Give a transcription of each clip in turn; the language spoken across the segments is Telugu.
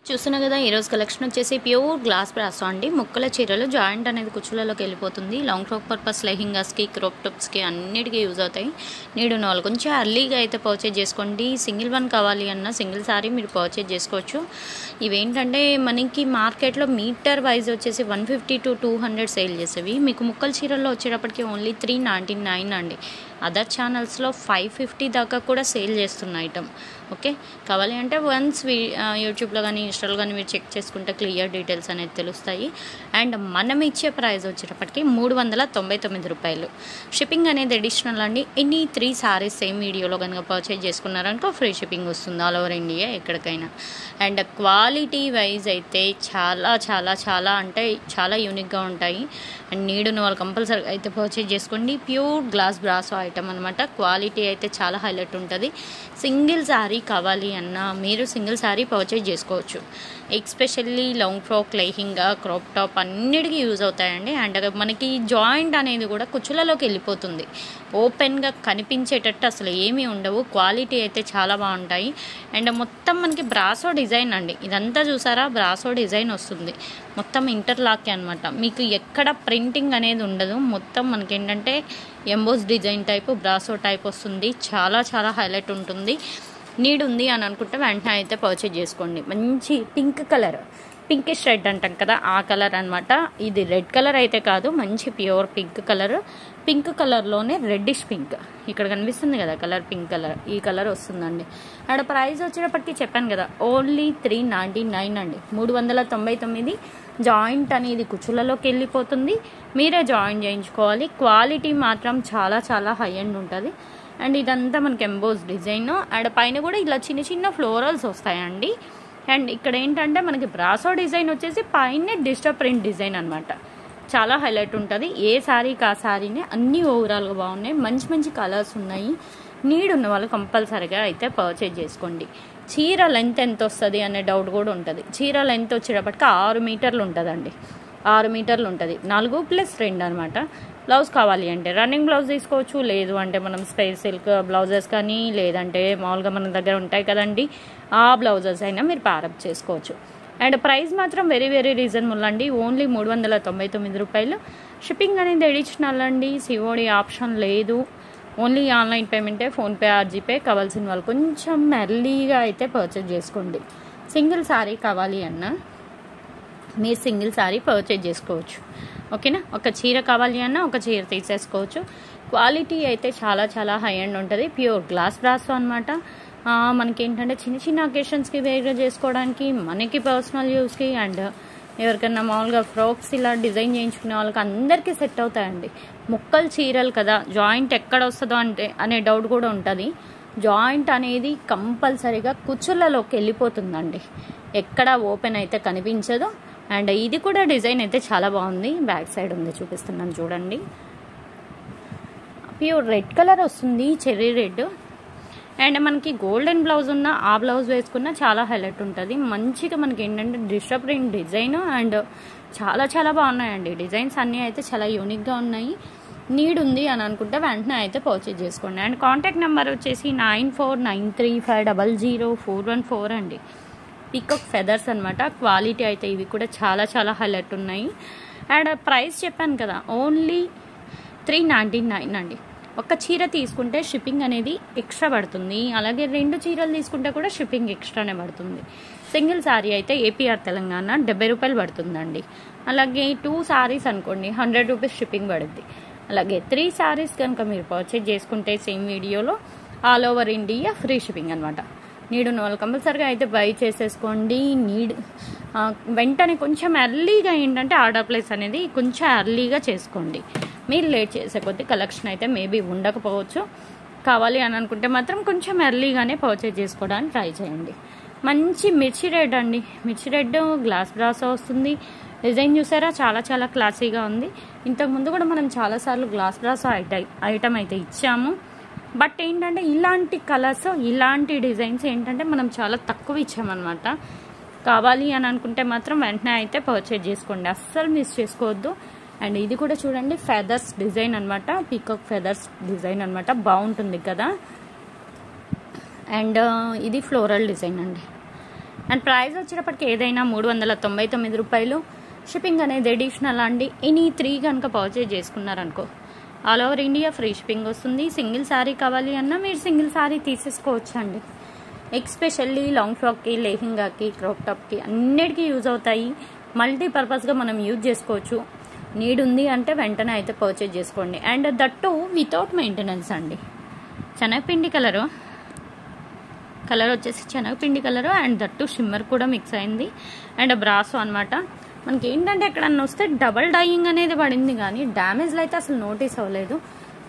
చూస్తున్నా కదా ఈ రోజు కలెక్షన్ వచ్చేసి ప్యూర్ గ్లాస్ బ్రాసో అండి. ముక్కల చీరలు జాయింట్ అనేది కుచ్చులలోకి వెళ్ళిపోతుంది. లాంగ్ ఫ్రాక్ పర్పస్, లెహింగాస్కి, క్రాప్ టాప్స్కి అన్నిటికీ యూజ్ అవుతాయి. నీడు వాళ్ళు కొంచెం అర్లీగా అయితే పర్చేజ్ చేసుకోండి. సింగిల్ వన్ కావాలి అన్న సింగిల్ సారీ మీరు పర్చేజ్ చేసుకోవచ్చు. ఇవేంటంటే మనకి మార్కెట్లో మీటర్ వైజ్ వచ్చేసి 150 to 200 సేల్ చేసేవి. మీకు ముక్కల చీరల్లో వచ్చేటప్పటికి ఓన్లీ 399 అండి. అదర్ ఛానల్స్లో 550 దాకా కూడా సేల్ చేస్తున్న ఐటమ్. ఓకే, కావాలి అంటే వన్స్ యూట్యూబ్లో కానీ ఇన్స్టాలో కానీ మీరు చెక్ చేసుకుంటే క్లియర్ డీటెయిల్స్ అనేది తెలుస్తాయి. అండ్ మనం ఇచ్చే ప్రైస్ వచ్చేటప్పటికి 399 రూపాయలు. షిప్పింగ్ అనేది అడిషనల్ అండి. ఎనీ 3 సారీస్ సేమ్ వీడియోలో కనుక పర్చేజ్ చేసుకున్నారనుకో ఫ్రీ షిప్పింగ్ వస్తుంది ఆల్ ఓవర్ ఇండియా ఎక్కడికైనా. అండ్ క్వాలిటీ వైజ్ అయితే చాలా చాలా చాలా అంటే చాలా యూనిక్గా ఉంటాయి. అండ్ నీడున్న వాళ్ళు కంపల్సరీగా అయితే పర్చేజ్ చేసుకోండి. ప్యూర్ గ్లాస్ బ్రాసో ఐటమ్ అనమాట. క్వాలిటీ అయితే చాలా హైలైట్ ఉంటుంది. సింగిల్ శారీ కావాలి అన్నా మీరు సింగిల్ శారీ పర్చేజ్ చేసుకోవచ్చు. Especially long frock, lehenga, crop top అన్నిటికీ యూజ్ అవుతాయండి. అండ్ మనకి జాయింట్ అనేది కూడా కుచ్చులలోకి వెళ్ళిపోతుంది. ఓపెన్గా కనిపించేటట్టు అసలు ఏమీ ఉండవు. క్వాలిటీ అయితే చాలా బాగుంటాయి. అండ్ మొత్తం మనకి బ్రాసో డిజైన్ అండి. ఇదంతా చూసారా, బ్రాసో డిజైన్ వస్తుంది. మొత్తం ఇంటర్లాక్ అనమాట. మీకు ఎక్కడ ప్రింటింగ్ అనేది ఉండదు. మొత్తం మనకి ఏంటంటే emboss design type brasso type వస్తుంది. చాలా చాలా హైలైట్ ఉంటుంది. నీడ్ ఉంది అని అనుకుంటే వెంటనే అయితే పర్చేజ్ చేసుకోండి. మంచి పింక్ కలర్, పింకిష్ రెడ్ అంటాం కదా ఆ కలర్ అనమాట. ఇది రెడ్ కలర్ అయితే కాదు, మంచి ప్యూర్ పింక్ కలర్. పింక్ కలర్లోనే రెడ్డిష్ పింక్ ఇక్కడ కనిపిస్తుంది కదా కలర్, పింక్ కలర్, ఈ కలర్ వస్తుందండి. అక్కడ ప్రైస్ వచ్చేటప్పటికి చెప్పాను కదా ఓన్లీ 399 అండి. 399. జాయింట్ అనేది కుచ్చులలోకి వెళ్ళిపోతుంది. మీరే జాయిన్ చేయించుకోవాలి. క్వాలిటీ మాత్రం చాలా చాలా హై అండ్ ఉంటుంది. అండ్ ఇదంతా మనకి ఎంబోస్ డిజైన్. అండ్ పైన కూడా ఇలా చిన్న చిన్న ఫ్లోరల్స్ వస్తాయండి. అండ్ ఇక్కడ ఏంటంటే మనకి బ్రాసో డిజైన్ వచ్చేసి పైన డిజిటల్ ప్రింట్ డిజైన్ అనమాట. చాలా హైలైట్ ఉంటుంది. ఏ శారీకి ఆ శారీనే అన్నీ ఓవరాల్గా బాగున్నాయి. మంచి మంచి కలర్స్ ఉన్నాయి. నీడ్ ఉన్న వాళ్ళు కంపల్సరీగా అయితే పర్చేజ్ చేసుకోండి. చీర లెంత్ ఎంత వస్తుంది అనే డౌట్ కూడా ఉంటుంది. చీర లెంత్ వచ్చేటప్పటికి 6 మీటర్లు ఉంటుందండి. 6 మీటర్లు ఉంటుంది. 4+2 అనమాట. బ్లౌజ్ కావాలి అంటే రన్నింగ్ బ్లౌజ్ తీసుకోవచ్చు. లేదు అంటే మనం స్పేస్ సిల్క్ బ్లౌజెస్ కానీ లేదంటే మామూలుగా మన దగ్గర ఉంటాయి కదండి ఆ బ్లౌజెస్ అయినా మీరు ప్యారప్ చేసుకోవచ్చు. అండ్ ప్రైస్ మాత్రం వెరీ వెరీ రీజనబుల్ అండి. ఓన్లీ 399 రూపాయలు. షిప్పింగ్ అనేది అడిషనల్ అండి. సిఓడి ఆప్షన్ లేదు. ఓన్లీ ఆన్లైన్ పేమెంటే, ఫోన్పే ఆర్ జీపే. కావాల్సిన వాళ్ళు కొంచెం ఎర్లీగా అయితే పర్చేజ్ చేసుకోండి. సింగిల్ శారీ కావాలి అన్నా మీరు సింగిల్ శారీ పర్చేజ్ చేసుకోవచ్చు. ఓకేనా, ఒక చీర కావాలి అన్నా ఒక చీర తీసేసుకోవచ్చు. క్వాలిటీ అయితే చాలా చాలా హై అండ్ ఉంటుంది. ప్యూర్ గ్లాస్ బ్రాసో అనమాట. మనకి ఏంటంటే చిన్న చిన్న అకేషన్స్కి వేరుగా చేసుకోవడానికి, మనకి పర్సనల్ యూస్కి, అండ్ ఎవరికన్నా మామూలుగా ఫ్రాక్స్ ఇలా డిజైన్ చేయించుకునే వాళ్ళకి అందరికీ సెట్ అవుతాయండి. ముక్కలు చీరలు కదా, జాయింట్ ఎక్కడ వస్తుందో అంటే అనే డౌట్ కూడా ఉంటుంది. జాయింట్ అనేది కంపల్సరీగా కుచ్చులలోకి వెళ్ళిపోతుందండి. ఎక్కడ ఓపెన్ అయితే కనిపించదు. అండ్ ఇది కూడా డిజైన్ అయితే చాలా బాగుంది. బ్యాక్ సైడ్ ఉంది, చూపిస్తున్నాను చూడండి. ప్యూర్ రెడ్ కలర్ వస్తుంది, చెర్రీ రెడ్. అండ్ మనకి గోల్డెన్ బ్లౌజ్ ఉన్న ఆ బ్లౌజ్ వేసుకున్న చాలా హైలైట్ ఉంటుంది. మంచిగా మనకి ఏంటంటే డిజిటల్ ప్రింట్ డిజైన్. అండ్ చాలా చాలా బాగున్నాయండి. డిజైన్స్ అన్నీ అయితే చాలా యూనిక్గా ఉన్నాయి. నీడ్ ఉంది అని అనుకుంటే వెంటనే అయితే పర్చేజ్ చేసుకోండి. అండ్ కాంటాక్ట్ నెంబర్ వచ్చేసి 9493500414 అండి. పీకాక్ ఫెదర్స్ అనమాట. క్వాలిటీ అయితే ఇవి కూడా చాలా చాలా హైలైట్ ఉన్నాయి. అండ్ ప్రైస్ చెప్పాను కదా ఓన్లీ 399 అండి. ఒక చీర తీసుకుంటే షిప్పింగ్ అనేది ఎక్స్ట్రా పడుతుంది. అలాగే 2 చీరలు తీసుకుంటే కూడా షిప్పింగ్ ఎక్స్ట్రానే పడుతుంది. సింగిల్ శారీ అయితే ఏపీఆర్ తెలంగాణ 70 రూపాయలు పడుతుందండి. అలాగే 2 శారీస్ అనుకోండి 100 రూపీస్ షిప్పింగ్ పడుద్ది. అలాగే 3 శారీస్ కనుక మీరు పర్చేజ్ చేసుకుంటే సేమ్ వీడియోలో all over India free shipping అనమాట. నీడ్ ఉన్న వాళ్ళు కంపల్సరీగా అయితే బై చేసేసుకోండి. వెంటనే కొంచెం ఎర్లీగా ఏంటంటే ఆర్డర్ ప్లేస్ అనేది కొంచెం ఎర్లీగా చేసుకోండి. మీరు లేట్ చేసే కొద్దీ కలెక్షన్ అయితే మేబీ ఉండకపోవచ్చు. కావాలి అని అనుకుంటే మాత్రం కొంచెం ఎర్లీగానే పర్చేజ్ చేసుకోవడానికి ట్రై చేయండి. మంచి మిర్చి రెడ్ అండి. మిర్చి రెడ్ గ్లాస్ బ్రాసో వస్తుంది. డిజైన్ చూసారా, చాలా చాలా క్లాసీగా ఉంది. ఇంతకుముందు కూడా మనం చాలాసార్లు గ్లాస్ బ్రాసో ఐటమ్ అయితే ఇచ్చాము. బట్ ఏంటంటే ఇలాంటి కలర్స్, ఇలాంటి డిజైన్స్ ఏంటంటే మనం చాలా తక్కువ ఇచ్చామన్నమాట. కావాలి అని అనుకుంటే మాత్రం వెంటనే అయితే పర్చేజ్ చేసుకోండి. అస్సలు మిస్ చేసుకోవద్దు. అండ్ ఇది కూడా చూడండి ఫెదర్స్ డిజైన్ అనమాట. పీకాక్ ఫెదర్స్ డిజైన్ అనమాట. బాగుంటుంది కదా. అండ్ ఇది ఫ్లోరల్ డిజైన్ అండి. అండ్ ప్రైస్ వచ్చేటప్పటికి ఏదైనా 399 రూపాయలు. షిప్పింగ్ అనేది అడిషనల్ అండి. ఎనీ 3 కనుక పర్చేజ్ చేసుకున్నారనుకో all over India free shipping వస్తుంది. సింగిల్ శారీ కావాలి అన్నా మీరు సింగిల్ శారీ తీసేసుకోవచ్చు అండి. ఎక్స్పెషల్లీ లాంగ్ ఫ్రాక్కి, లెహెంగాకి, క్రాప్ టాప్కి అన్నిటికీ యూజ్ అవుతాయి. మల్టీపర్పస్గా మనం యూజ్ చేసుకోవచ్చు. నీడ్ ఉంది అంటే వెంటనే అయితే పర్చేజ్ చేసుకోండి. అండ్ దట్టు వితౌట్ మెయింటెనెన్స్ అండి. శనగపిండి కలర్ వచ్చేసి శనగపిండి కలరు అండ్ దట్టు షిమ్మర్ కూడా మిక్స్ అయింది. అండ్ బ్రాసో అనమాట. మనకి ఏంటంటే ఎక్కడన్నా వస్తే డబల్ డైయింగ్ అనేది పడింది కానీ డ్యామేజ్లు అయితే అసలు నోటీస్ అవ్వలేదు.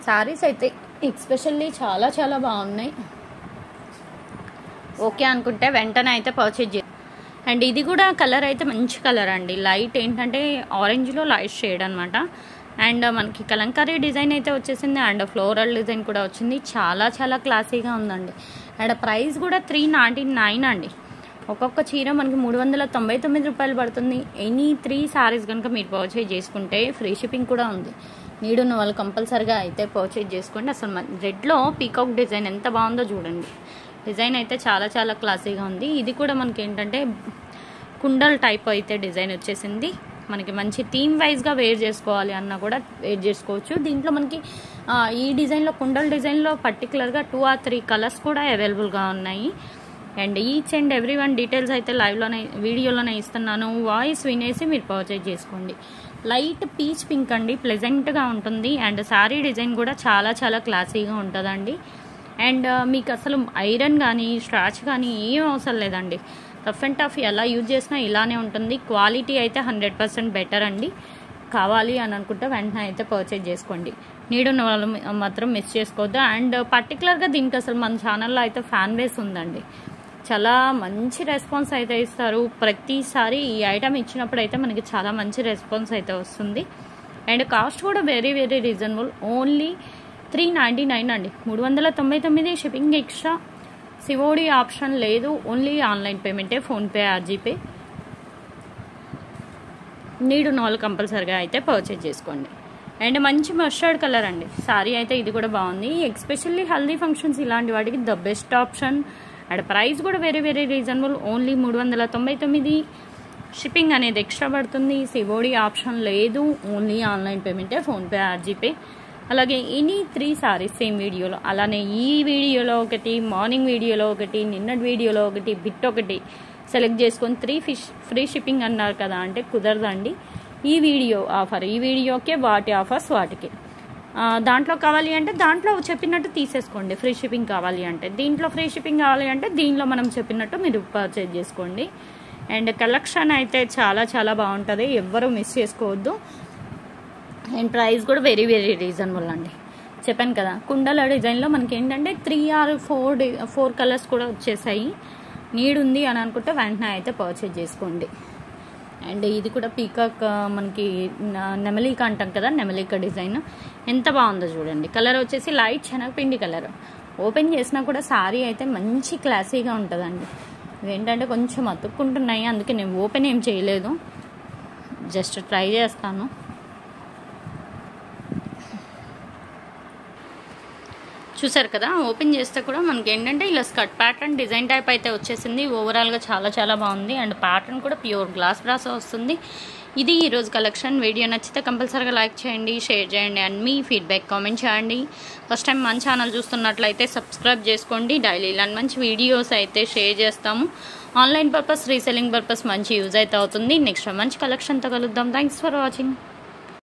శారీస్ అయితే ఎక్స్పెషల్లీ చాలా చాలా బాగున్నాయి. ఓకే అనుకుంటే వెంటనే అయితే పర్చేజ్ చేయండి. అండ్ ఇది కూడా కలర్ అయితే మంచి కలర్ అండి. లైట్ ఏంటంటే ఆరెంజ్లో లైట్ షేడ్ అనమాట. అండ్ మనకి కలంకారీ డిజైన్ అయితే వచ్చేసింది. అండ్ ఫ్లోరల్ డిజైన్ కూడా వచ్చింది. చాలా చాలా క్లాసీగా ఉందండి. అండ్ ప్రైస్ కూడా 399 అండి. ఒక్కొక్క చీర మనకి 399 రూపాయలు పడుతుంది. ఎనీ 3 శారీస్ కనుక మీరు పర్చేజ్ చేసుకుంటే ఫ్రీ షిప్పింగ్ కూడా ఉంది. నీడున్న వాళ్ళు కంపల్సరిగా అయితే పర్చేజ్ చేసుకోండి. అసలు రెడ్లో పీకాక్ డిజైన్ ఎంత బాగుందో చూడండి. డిజైన్ అయితే చాలా చాలా క్లాసీగా ఉంది. ఇది కూడా మనకి ఏంటంటే కుండల్ టైప్ అయితే డిజైన్ వచ్చేసింది. మనకి మంచి థీమ్ వైజ్గా వేర్ చేసుకోవాలి అన్నా కూడా వేర్ చేసుకోవచ్చు. దీంట్లో మనకి ఈ డిజైన్లో కుండల్ డిజైన్లో పర్టికులర్గా 2 or 3 కలర్స్ కూడా అవైలబుల్గా ఉన్నాయి. And each and every one details అయితే లైవ్లోనే వీడియోలోనే ఇస్తున్నాను. వాయిస్ వినేసి మీరు పర్చేజ్ చేసుకోండి. లైట్ పీచ్ పింక్ అండి. ప్లెజెంట్గా ఉంటుంది. అండ్ శారీ డిజైన్ కూడా చాలా చాలా క్లాసీగా ఉంటుందండి. అండ్ మీకు అసలు ఐరన్ కానీ స్ట్రాచ్ కానీ ఏం అవసరం లేదండి. రఫ్ అండ్ టఫ్ ఎలా యూజ్ చేసినా ఇలానే ఉంటుంది. క్వాలిటీ అయితే 100% బెటర్ అండి. కావాలి అని అనుకుంటే వెంటనే అయితే పర్చేజ్ చేసుకోండి. నీడున్న వాళ్ళు మాత్రం మిస్ చేసుకోవద్దు. అండ్ పర్టికులర్గా దీనికి అసలు మన ఛానల్లో అయితే ఫ్యాన్ బేస్ ఉందండి. చాలా మంచి రెస్పాన్స్ అయితే ఇస్తారు. ప్రతిసారి ఈ ఐటమ్ ఇచ్చినప్పుడు అయితే మనకి చాలా మంచి రెస్పాన్స్ అయితే వస్తుంది. అండ్ కాస్ట్ కూడా వెరీ వెరీ రీజనబుల్. ఓన్లీ 399 అండి. 399 షిప్పింగ్ ఎక్స్ట్రా. సివోడి ఆప్షన్ లేదు. ఓన్లీ ఆన్లైన్ పేమెంటే, ఫోన్పే ఆర్ జీపే. నీడున్న వాళ్ళు కంపల్సరిగా అయితే పర్చేజ్ చేసుకోండి. అండ్ మంచి మస్టర్డ్ కలర్ అండి. సారీ అయితే ఇది కూడా బాగుంది. ఎక్స్పెషల్లీ హల్దీ ఫంక్షన్స్ ఇలాంటి వాటికి the best option. And price కూడా very very reasonable. Only 399. Shipping అనేది ఎక్స్ట్రా పడుతుంది. సివోడి ఆప్షన్ లేదు. ఓన్లీ ఆన్లైన్ పేమెంటే, ఫోన్పే ఆర్ జీపే. అలాగే ఎనీ 3 సారీస్ సేమ్ వీడియోలో, అలానే ఈ వీడియోలో ఒకటి, మార్నింగ్ వీడియోలో ఒకటి, నిన్నటి వీడియోలో ఒకటి, బిట్ ఒకటి సెలెక్ట్ చేసుకొని 3 ఫ్రీ షిప్పింగ్ అన్నారు కదా అంటే కుదరదండి. ఈ వీడియో ఆఫర్, ఈ వీడియోకే వాటి ఆఫర్స్ వాటికి. దాంట్లో కావాలి అంటే దాంట్లో చెప్పినట్టు తీసేసుకోండి. ఫ్రీ షిప్పింగ్ కావాలి అంటే దీంట్లో, ఫ్రీ షిప్పింగ్ కావాలి అంటే దీనిలో మనం చెప్పినట్టు మీరు పర్చేజ్ చేసుకోండి. అండ్ కలెక్షన్ అయితే చాలా చాలా బాగుంటుంది. ఎవ్వరూ మిస్ చేసుకోవద్దు. అండ్ ప్రైస్ కూడా వెరీ వెరీ రీజనబుల్ అండి. చెప్పాను కదా కుండల డిజైన్లో మనకి ఏంటంటే 3 or 4 కలర్స్ కూడా వచ్చేసాయి. నీడ్ ఉంది అని అనుకుంటే వెంటనే అయితే పర్చేజ్ చేసుకోండి. అండ్ ఇది కూడా పీకాక్, మనకి నెమలిక అంటాం కదా, నెమలిక డిజైన్ ఎంత బాగుందో చూడండి. కలర్ వచ్చేసి లైట్ శనగపిండి కలర్. ఓపెన్ చేసినా కూడా సారీ అయితే మంచి క్లాసీగా ఉంటుందండి. ఇవేంటంటే కొంచెం అతుక్కుంటున్నాయి, అందుకే నేను ఓపెన్ ఏం చేయలేదు, జస్ట్ ట్రై చేస్తాను. చూసారు కదా, ఓపెన్ చేస్తే కూడా మనకి ఏంటంటే ఇలా స్కర్ట్ ప్యాటర్న్ డిజైన్ టైప్ అయితే వచ్చేసింది. ఓవరాల్గా చాలా చాలా బాగుంది. అండ్ ప్యాటర్న్ కూడా ప్యూర్ గ్లాస్ బ్రాసో వస్తుంది. ఇది ఈరోజు కలెక్షన్. వీడియో నచ్చితే కంపల్సరీగా లైక్ చేయండి, షేర్ చేయండి అండ్ మీ ఫీడ్బ్యాక్ కామెంట్ చేయండి. ఫస్ట్ టైం మన ఛానల్ చూస్తున్నట్లయితే సబ్స్క్రైబ్ చేసుకోండి. డైలీ ఇలాంటి మంచి వీడియోస్ అయితే షేర్ చేస్తాము. ఆన్లైన్ పర్పస్, రీసెల్లింగ్ పర్పస్ మంచి యూజ్ అయితే అవుతుంది. నెక్స్ట్ మంచి కలెక్షన్తో కలుద్దాం. Thanks for watching.